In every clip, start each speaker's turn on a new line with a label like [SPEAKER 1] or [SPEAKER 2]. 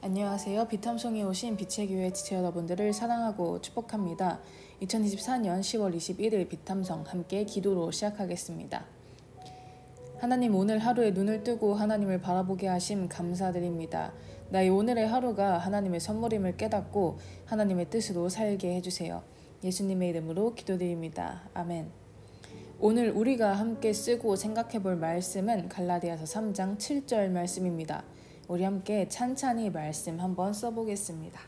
[SPEAKER 1] 안녕하세요. 비탐송에 오신 빛의 교회 지체 여러분들을 사랑하고 축복합니다. 2024년 10월 21일 비탐성 함께 기도로 시작하겠습니다. 하나님, 오늘 하루에 눈을 뜨고 하나님을 바라보게 하심 감사드립니다. 나의 오늘의 하루가 하나님의 선물임을 깨닫고 하나님의 뜻으로 살게 해주세요. 예수님의 이름으로 기도드립니다. 아멘. 오늘 우리가 함께 쓰고 생각해 볼 말씀은 갈라디아서 3장 7절 말씀입니다. 우리 함께 찬찬히 말씀 한번 써보겠습니다.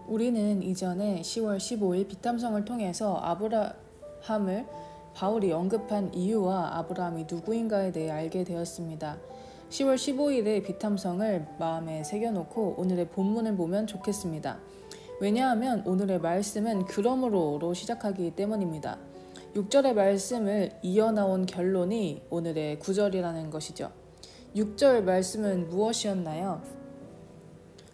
[SPEAKER 1] 우리는 이전에 10월 15일 비탐성을 통해서 아브라함을 바울이 언급한 이유와 아브라함이 누구인가에 대해 알게 되었습니다. 10월 15일의 비탐성을 마음에 새겨놓고 오늘의 본문을 보면 좋겠습니다. 왜냐하면 오늘의 말씀은 그러므로로 시작하기 때문입니다. 6절의 말씀을 이어나온 결론이 오늘의 9절이라는 것이죠. 6절 말씀은 무엇이었나요?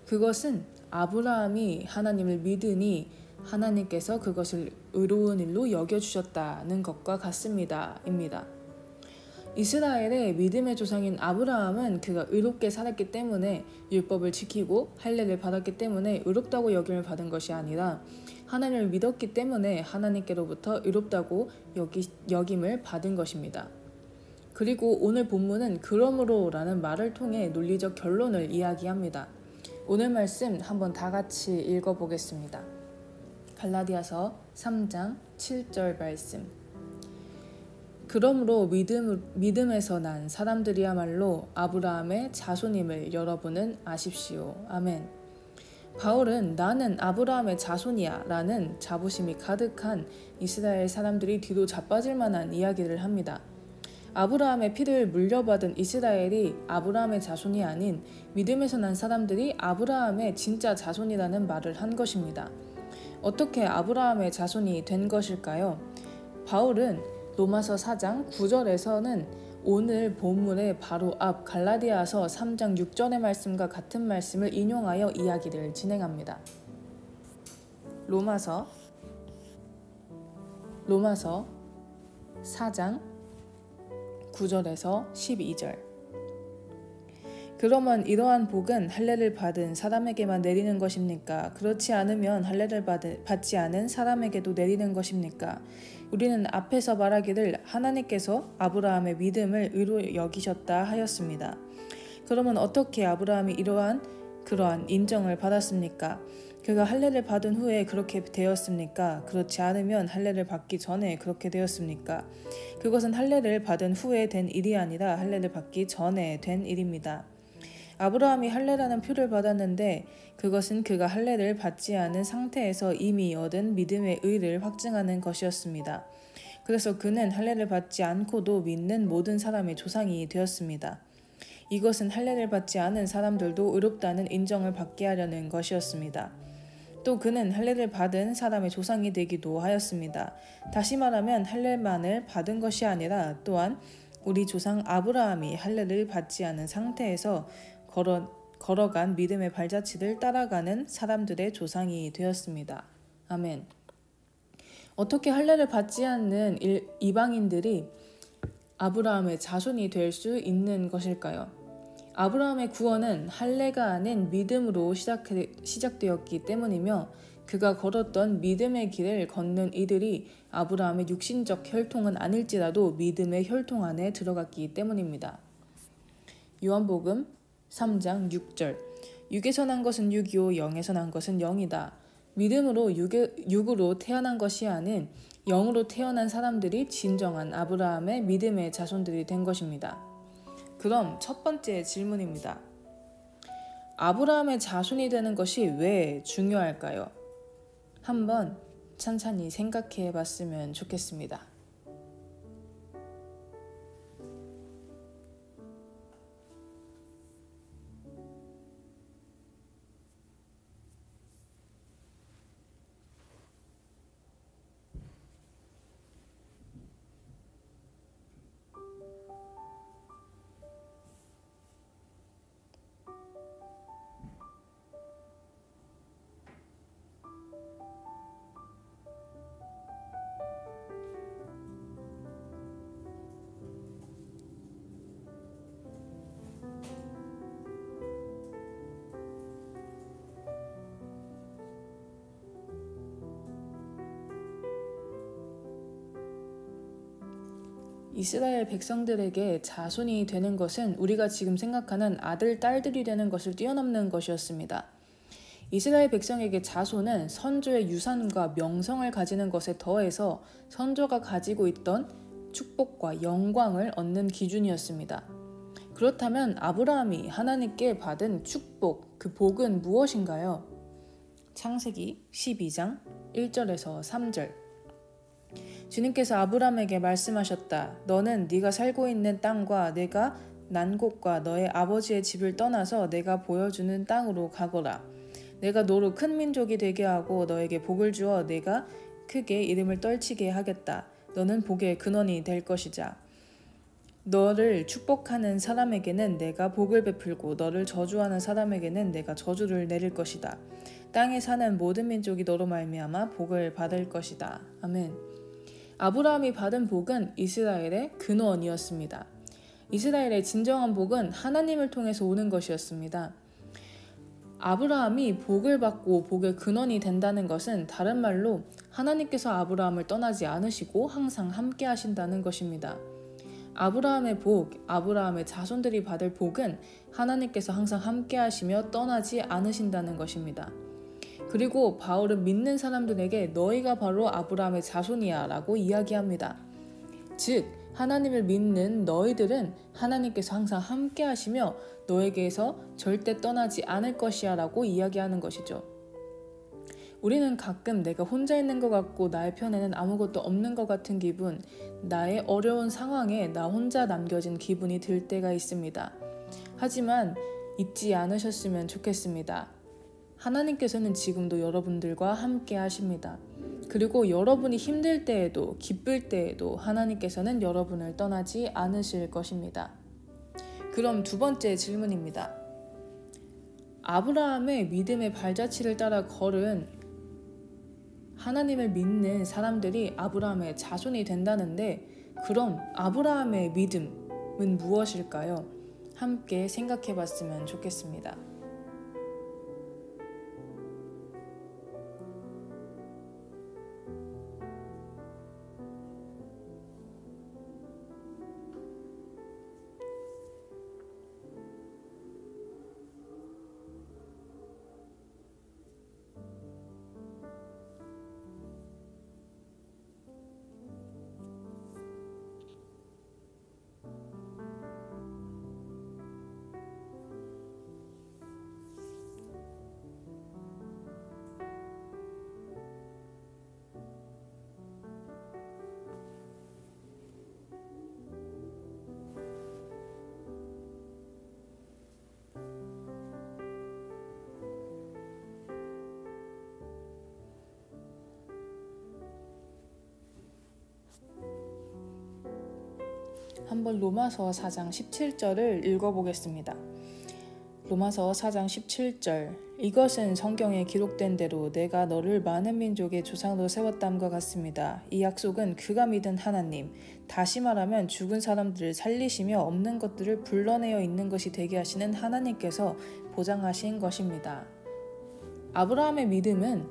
[SPEAKER 1] 그것은 아브라함이 하나님을 믿으니 하나님께서 그것을 의로운 일로 여겨주셨다는 것과 같습니다. 입니다. 이스라엘의 믿음의 조상인 아브라함은 그가 의롭게 살았기 때문에 율법을 지키고 할례를 받았기 때문에 의롭다고 여김을 받은 것이 아니라 하나님을 믿었기 때문에 하나님께로부터 의롭다고 여김을 받은 것입니다. 그리고 오늘 본문은 그러므로라는 말을 통해 논리적 결론을 이야기합니다. 오늘 말씀 한번 다 같이 읽어보겠습니다. 갈라디아서 3장 7절 말씀. 그러므로 믿음에서 난 사람들이야말로 아브라함의 자손임을 여러분은 아십시오. 아멘. 바울은 나는 아브라함의 자손이야 라는 자부심이 가득한 이스라엘 사람들이 뒤로 자빠질 만한 이야기를 합니다. 아브라함의 피를 물려받은 이스라엘이 아브라함의 자손이 아닌 믿음에서 난 사람들이 아브라함의 진짜 자손이라는 말을 한 것입니다. 어떻게 아브라함의 자손이 된 것일까요? 바울은 로마서 4장 9절에서는 오늘 본문의 바로 앞 갈라디아서 3장 6절의 말씀과 같은 말씀을 인용하여 이야기를 진행합니다. 로마서 4장 9절에서 12절. 그러면 이러한 복은 할례를 받은 사람에게만 내리는 것입니까? 그렇지 않으면 할례를 받지 않은 사람에게도 내리는 것입니까? 우리는 앞에서 말하기를 하나님께서 아브라함의 믿음을 의로 여기셨다 하였습니다. 그러면 어떻게 아브라함이 그러한 인정을 받았습니까? 그가 할례를 받은 후에 그렇게 되었습니까? 그렇지 않으면 할례를 받기 전에 그렇게 되었습니까? 그것은 할례를 받은 후에 된 일이 아니라 할례를 받기 전에 된 일입니다. 아브라함이 할례라는 표를 받았는데 그것은 그가 할례를 받지 않은 상태에서 이미 얻은 믿음의 의를 확증하는 것이었습니다. 그래서 그는 할례를 받지 않고도 믿는 모든 사람의 조상이 되었습니다. 이것은 할례를 받지 않은 사람들도 의롭다는 인정을 받게 하려는 것이었습니다. 또 그는 할례를 받은 사람의 조상이 되기도 하였습니다. 다시 말하면 할례만을 받은 것이 아니라 또한 우리 조상 아브라함이 할례를 받지 않은 상태에서 걸어간 믿음의 발자취를 따라가는 사람들의 조상이 되었습니다. 아멘. 어떻게 할례를 받지 않는 이방인들이 아브라함의 자손이 될 수 있는 것일까요? 아브라함의 구원은 할례가 아닌 믿음으로 시작되었기 때문이며 그가 걸었던 믿음의 길을 걷는 이들이 아브라함의 육신적 혈통은 아닐지라도 믿음의 혈통 안에 들어갔기 때문입니다. 요한복음 3장 6절 육에서 난 것은 육이요 영에서 난 것은 영이다. 믿음으로 육으로 태어난 것이 아닌 영으로 태어난 사람들이 진정한 아브라함의 믿음의 자손들이 된 것입니다. 그럼 첫 번째 질문입니다. 아브라함의 자손이 되는 것이 왜 중요할까요? 한번 찬찬히 생각해 봤으면 좋겠습니다. 이스라엘 백성들에게 자손이 되는 것은 우리가 지금 생각하는 아들, 딸들이 되는 것을 뛰어넘는 것이었습니다. 이스라엘 백성에게 자손은 선조의 유산과 명성을 가지는 것에 더해서 선조가 가지고 있던 축복과 영광을 얻는 기준이었습니다. 그렇다면 아브라함이 하나님께 받은 축복, 그 복은 무엇인가요? 창세기 12장 1절에서 3절 주님께서 아브라함에게 말씀하셨다. 너는 네가 살고 있는 땅과 내가 난 곳과 너의 아버지의 집을 떠나서 내가 보여주는 땅으로 가거라. 내가 너로 큰 민족이 되게 하고 너에게 복을 주어 내가 크게 이름을 떨치게 하겠다. 너는 복의 근원이 될 것이자. 너를 축복하는 사람에게는 내가 복을 베풀고 너를 저주하는 사람에게는 내가 저주를 내릴 것이다. 땅에 사는 모든 민족이 너로 말미암아 복을 받을 것이다. 아멘. 아브라함이 받은 복은 이스라엘의 근원이었습니다. 이스라엘의 진정한 복은 하나님을 통해서 오는 것이었습니다. 아브라함이 복을 받고 복의 근원이 된다는 것은 다른 말로 하나님께서 아브라함을 떠나지 않으시고 항상 함께 하신다는 것입니다. 아브라함의 복, 아브라함의 자손들이 받을 복은 하나님께서 항상 함께 하시며 떠나지 않으신다는 것입니다. 그리고 바울은 믿는 사람들에게 너희가 바로 아브라함의 자손이야 라고 이야기합니다. 즉 하나님을 믿는 너희들은 하나님께서 항상 함께 하시며 너에게서 절대 떠나지 않을 것이야 라고 이야기하는 것이죠. 우리는 가끔 내가 혼자 있는 것 같고 나의 편에는 아무것도 없는 것 같은 기분, 나의 어려운 상황에 나 혼자 남겨진 기분이 들 때가 있습니다. 하지만 잊지 않으셨으면 좋겠습니다. 하나님께서는 지금도 여러분들과 함께 하십니다. 그리고 여러분이 힘들 때에도 기쁠 때에도 하나님께서는 여러분을 떠나지 않으실 것입니다. 그럼 두 번째 질문입니다. 아브라함의 믿음의 발자취를 따라 걸은 하나님을 믿는 사람들이 아브라함의 자손이 된다는데 그럼 아브라함의 믿음은 무엇일까요? 함께 생각해 봤으면 좋겠습니다. 한번 로마서 4장 17절을 읽어보겠습니다. 로마서 4장 17절 이것은 성경에 기록된 대로 내가 너를 많은 민족의 조상으로 세웠담과 같습니다. 이 약속은 그가 믿은 하나님, 다시 말하면 죽은 사람들을 살리시며 없는 것들을 불러내어 있는 것이 되게 하시는 하나님께서 보장하신 것입니다. 아브라함의 믿음은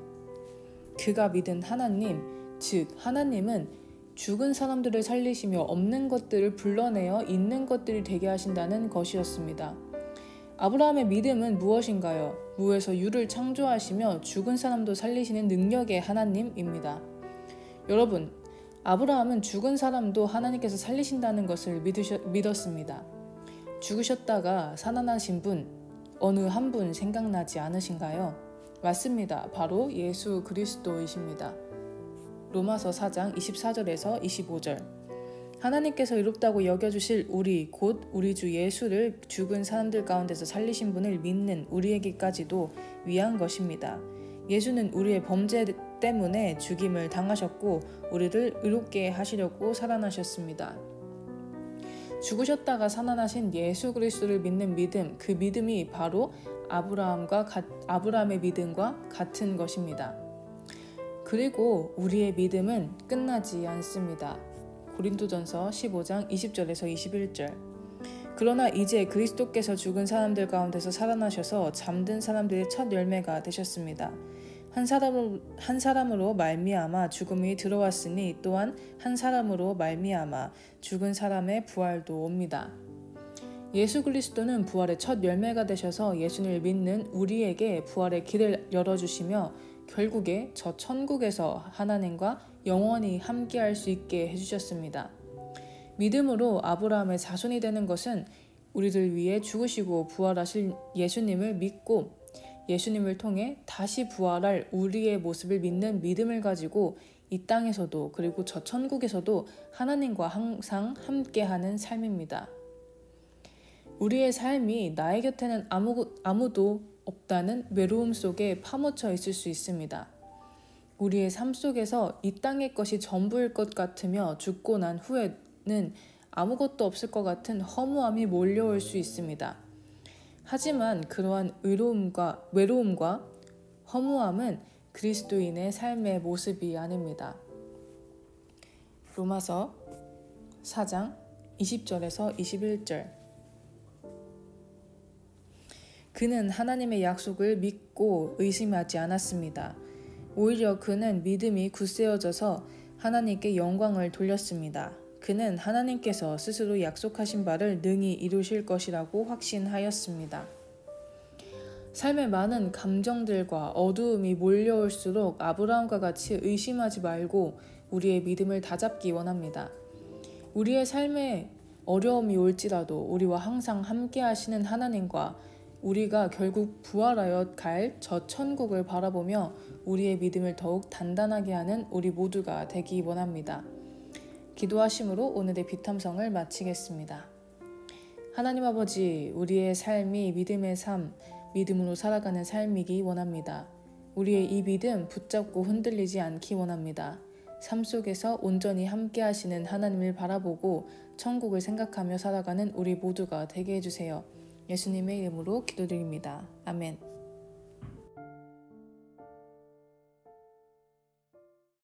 [SPEAKER 1] 그가 믿은 하나님, 즉 하나님은 죽은 사람들을 살리시며 없는 것들을 불러내어 있는 것들이 되게 하신다는 것이었습니다. 아브라함의 믿음은 무엇인가요? 무에서 유를 창조하시며 죽은 사람도 살리시는 능력의 하나님입니다. 여러분, 아브라함은 죽은 사람도 하나님께서 살리신다는 것을 믿었습니다. 죽으셨다가 살아나신 분, 어느 한 분 생각나지 않으신가요? 맞습니다. 바로 예수 그리스도이십니다. 로마서 4장 24절에서 25절 하나님께서 의롭다고 여겨주실 우리 곧 우리 주 예수를 죽은 사람들 가운데서 살리신 분을 믿는 우리에게까지도 위한 것입니다. 예수는 우리의 범죄 때문에 죽임을 당하셨고 우리를 의롭게 하시려고 살아나셨습니다. 죽으셨다가 살아나신 예수 그리스도를 믿는 믿음, 그 믿음이 바로 아브라함의 믿음과 같은 것입니다. 그리고 우리의 믿음은 끝나지 않습니다. 고린도전서 15장 20절에서 21절 그러나 이제 그리스도께서 죽은 사람들 가운데서 살아나셔서 잠든 사람들의 첫 열매가 되셨습니다. 한 사람으로 말미암아 죽음이 들어왔으니 또한 한 사람으로 말미암아 죽은 사람의 부활도 옵니다. 예수 그리스도는 부활의 첫 열매가 되셔서 예수를 믿는 우리에게 부활의 길을 열어주시며 결국에 저 천국에서 하나님과 영원히 함께할 수 있게 해주셨습니다. 믿음으로 아브라함의 자손이 되는 것은 우리들 위해 죽으시고 부활하실 예수님을 믿고 예수님을 통해 다시 부활할 우리의 모습을 믿는 믿음을 가지고 이 땅에서도 그리고 저 천국에서도 하나님과 항상 함께하는 삶입니다. 우리의 삶이 나의 곁에는 아무도 없다는 외로움 속에 파묻혀 있을 수 있습니다. 우리의 삶 속에서 이 땅의 것이 전부일 것 같으며 죽고 난 후에는 아무것도 없을 것 같은 허무함이 몰려올 수 있습니다. 하지만 그러한 외로움과 허무함은 그리스도인의 삶의 모습이 아닙니다. 로마서 4장 20절에서 21절 그는 하나님의 약속을 믿고 의심하지 않았습니다. 오히려 그는 믿음이 굳세어져서 하나님께 영광을 돌렸습니다. 그는 하나님께서 스스로 약속하신 바를 능히 이루실 것이라고 확신하였습니다. 삶에 많은 감정들과 어두움이 몰려올수록 아브라함과 같이 의심하지 말고 우리의 믿음을 다잡기 원합니다. 우리의 삶에 어려움이 올지라도 우리와 항상 함께 하시는 하나님과 우리가 결국 부활하여 갈 저 천국을 바라보며 우리의 믿음을 더욱 단단하게 하는 우리 모두가 되기 원합니다. 기도하심으로 오늘의 비탐성을 마치겠습니다. 하나님 아버지, 우리의 삶이 믿음의 삶, 믿음으로 살아가는 삶이기 원합니다. 우리의 이 믿음 붙잡고 흔들리지 않기 원합니다. 삶 속에서 온전히 함께 하시는 하나님을 바라보고 천국을 생각하며 살아가는 우리 모두가 되게 해주세요. 예수님의 이름으로 기도드립니다. 아멘.